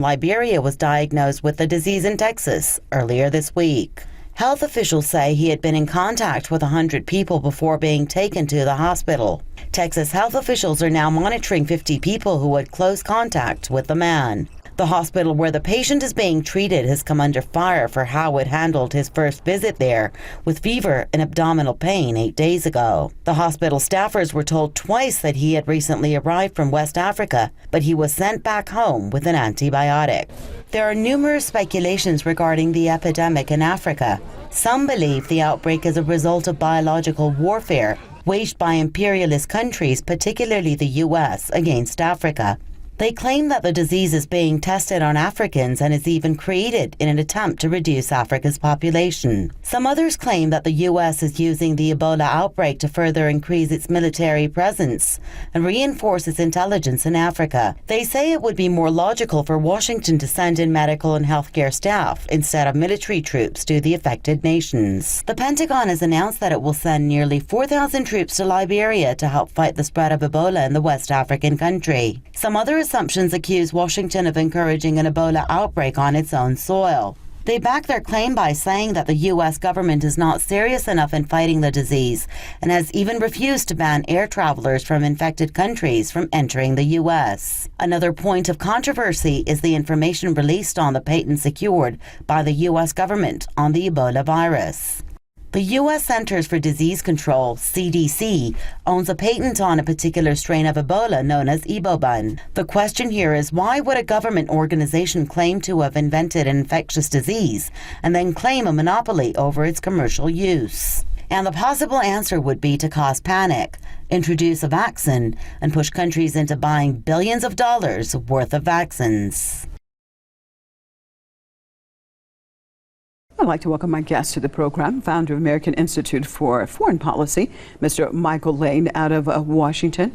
Liberia was diagnosed with the disease in Texas earlier this week. Health officials say he had been in contact with 100 people before being taken to the hospital. Texas health officials are now monitoring 50 people who had close contact with the man. The hospital where the patient is being treated has come under fire for how it handled his first visit there, with fever and abdominal pain 8 days ago. The hospital staffers were told twice that he had recently arrived from West Africa, but he was sent back home with an antibiotic. There are numerous speculations regarding the epidemic in Africa. Some believe the outbreak is a result of biological warfare waged by imperialist countries, particularly the U.S., against Africa. They claim that the disease is being tested on Africans and is even created in an attempt to reduce Africa's population. Some others claim that the U.S. is using the Ebola outbreak to further increase its military presence and reinforce its intelligence in Africa. They say it would be more logical for Washington to send in medical and healthcare staff instead of military troops to the affected nations. The Pentagon has announced that it will send nearly 4,000 troops to Liberia to help fight the spread of Ebola in the West African country. Some other assumptions accuse Washington of encouraging an Ebola outbreak on its own soil. They back their claim by saying that the U.S. government is not serious enough in fighting the disease and has even refused to ban air travelers from infected countries from entering the U.S. Another point of controversy is the information released on the patent secured by the U.S. government on the Ebola virus. The U.S. Centers for Disease Control, CDC, owns a patent on a particular strain of Ebola known as Ebola. The question here is, why would a government organization claim to have invented an infectious disease and then claim a monopoly over its commercial use? And the possible answer would be to cause panic, introduce a vaccine, and push countries into buying billions of dollars worth of vaccines. I'd like to welcome my guest to the program, founder of American Institute for Foreign Policy, Mr. Michael Lane out of Washington,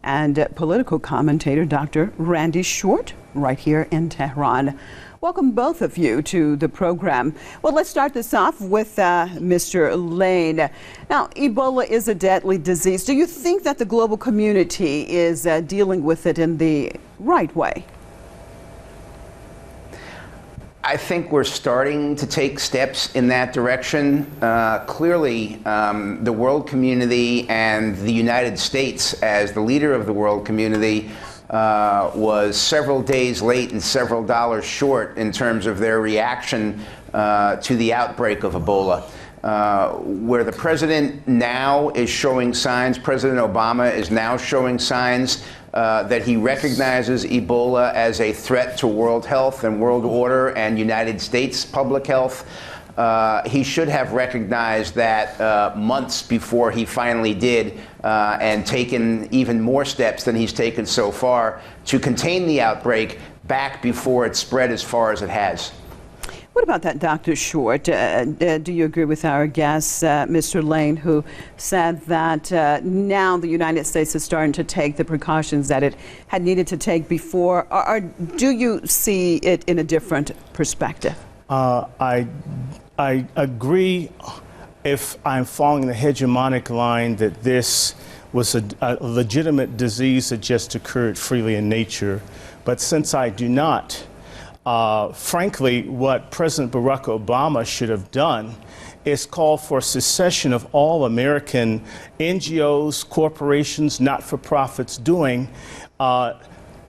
and political commentator Dr. Randy Short right here in Tehran. Welcome both of you to the program. Well, let's start this off with Mr. Lane. Now, Ebola is a deadly disease. Do you think that the global community is dealing with it in the right way? I think we're starting to take steps in that direction. Clearly, the world community and the United States, as the leader of the world community, was several days late and several dollars short in terms of their reaction to the outbreak of Ebola. Where the president now is showing signs, President Obama is now showing signs that he recognizes Ebola as a threat to world health and world order and United States public health. He should have recognized that months before he finally did and taken even more steps than he's taken so far to contain the outbreak back before it spread as far as it has. What about that, Dr. Short? Do you agree with our guest, Mr. Lane, who said that now the United States is starting to take the precautions that it had needed to take before? Or do you see it in a different perspective? I agree, if I'm following the hegemonic line, that this was a legitimate disease that just occurred freely in nature. But since I do not, frankly, what President Barack Obama should have done is call for secession of all American NGOs, corporations, not-for-profits doing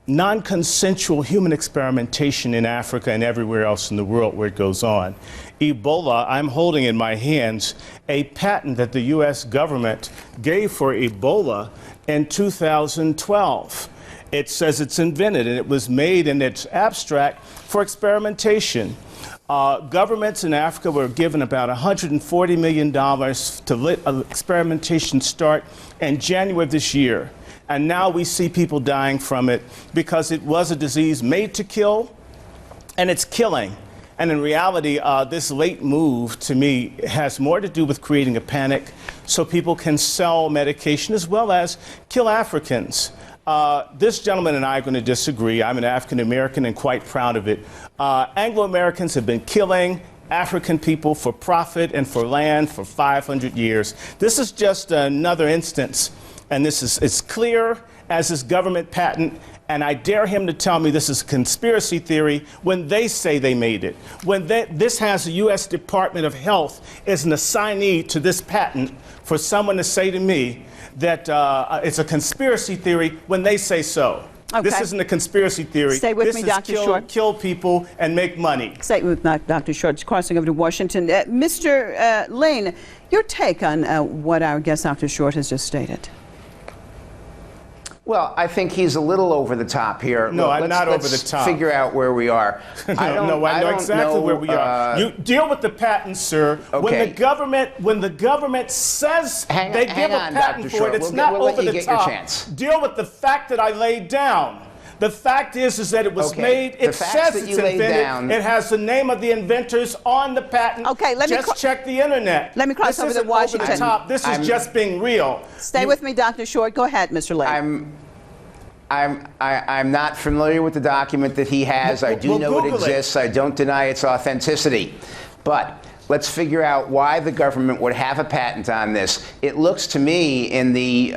non-consensual human experimentation in Africa and everywhere else in the world where it goes on. Ebola, I'm holding in my hands a patent that the U.S. government gave for Ebola in 2012. It says it's invented and it was made in its abstract for experimentation. Governments in Africa were given about $140 million to let experimentation start in January of this year. And now we see people dying from it because it was a disease made to kill, and it's killing. And in reality, this late move, to me, has more to do with creating a panic so people can sell medication as well as kill Africans. This gentleman and I are going to disagree. I'm an African American and quite proud of it. Anglo-Americans have been killing African people for profit and for land for 500 years. This is just another instance and this is as clear as this government patent, and I dare him to tell me this is a conspiracy theory when they say they made it. When this has the U.S. Department of Health as an assignee to this patent, for someone to say to me that it's a conspiracy theory when they say so. Okay. This isn't a conspiracy theory. Stay with me, Dr. Short. Kill people and make money. Stay with Dr. Short. Crossing over to Washington. Mr. Lane, your take on what our guest, Dr. Short, has just stated. Well, I think he's a little over the top here. No, I'm not over the top. Let's figure out where we are. I know exactly where we are. You deal with the patent, sir. Okay. When the government says they give a patent for it, it's not over the top. Deal with the fact that I laid down. The fact is that it was made. It says it's invented. It has the name of the inventors on the patent. Okay, just check the internet. Let me cross over to Washington. Over the top. This is just being real. Stay with me, Dr. Short. Go ahead, Mr. Lane. I'm not familiar with the document that he has. I do know it exists. I don't deny its authenticity. But let's figure out why the government would have a patent on this. It looks to me, in the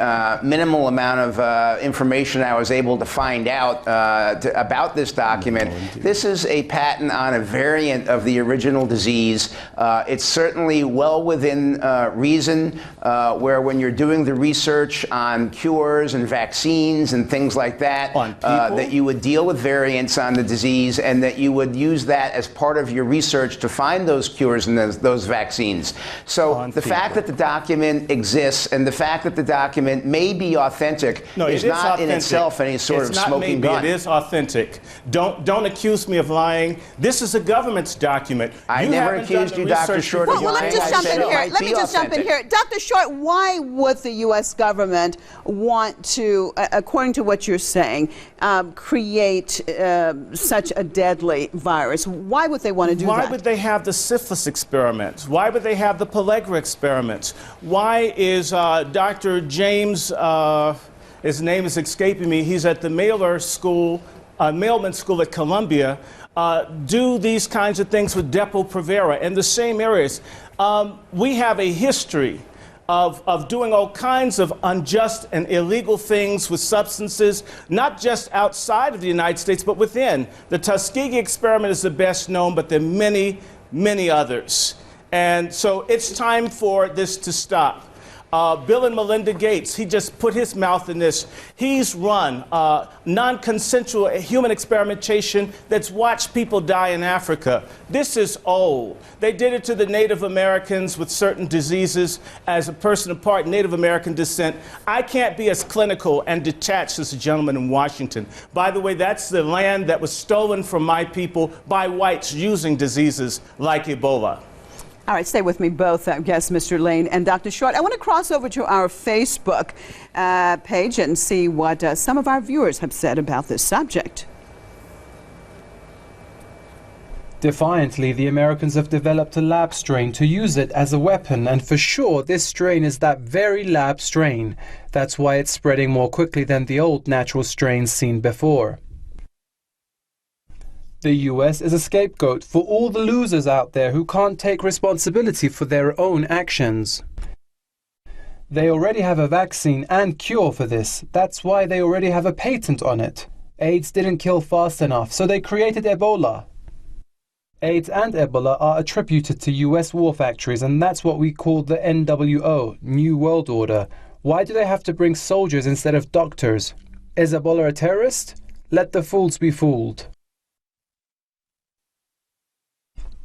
minimal amount of information I was able to find out about this document, this is a patent on a variant of the original disease. It's certainly well within reason, where when you're doing the research on cures and vaccines and things like that, that you would deal with variants on the disease and that you would use that as part of your research to find those cures and those vaccines. So the fact that the document exists and the fact that the document may be authentic is not in itself any sort of smoking gun. It is authentic. Don't accuse me of lying. This is a government's document. I never accused you, Dr. Short, of lying. Well, let me just jump in here. Let me just jump in here. Dr. Short, why would the U.S. government want to, according to what you're saying, create such a deadly virus? Why would they want to do that? Why would they have the syphilis experiments? Why would they have the pellagra experiments? Why is Dr. James, his name is escaping me, he's at the mailman school at Columbia, do these kinds of things with Depo-Provera in the same areas? We have a history of doing all kinds of unjust and illegal things with substances, not just outside of the United States, but within. The Tuskegee experiment is the best known, but there are many others. And so it's time for this to stop. Bill and Melinda Gates, he just put his mouth in this. He's run non-consensual human experimentation that's watched people die in Africa. This is old. They did it to the Native Americans with certain diseases. As a person of part Native American descent, I can't be as clinical and detached as the gentleman in Washington. By the way, that's the land that was stolen from my people by whites using diseases like Ebola. All right, stay with me both, guests, Mr. Lane and Dr. Short. I want to cross over to our Facebook page and see what some of our viewers have said about this subject. Defiantly, the Americans have developed a lab strain to use it as a weapon, and for sure this strain is that very lab strain. That's why it's spreading more quickly than the old natural strains seen before. The US is a scapegoat for all the losers out there who can't take responsibility for their own actions. They already have a vaccine and cure for this. That's why they already have a patent on it. AIDS didn't kill fast enough, so they created Ebola. AIDS and Ebola are attributed to US war factories, and that's what we call the NWO, New World Order. Why do they have to bring soldiers instead of doctors? Is Ebola a terrorist? Let the fools be fooled.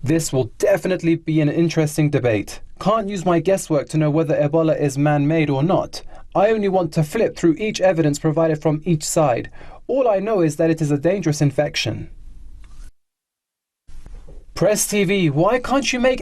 This will definitely be an interesting debate. Can't use my guesswork to know whether Ebola is man-made or not. I only want to flip through each evidence provided from each side. All I know is that it is a dangerous infection. Press TV, why can't you make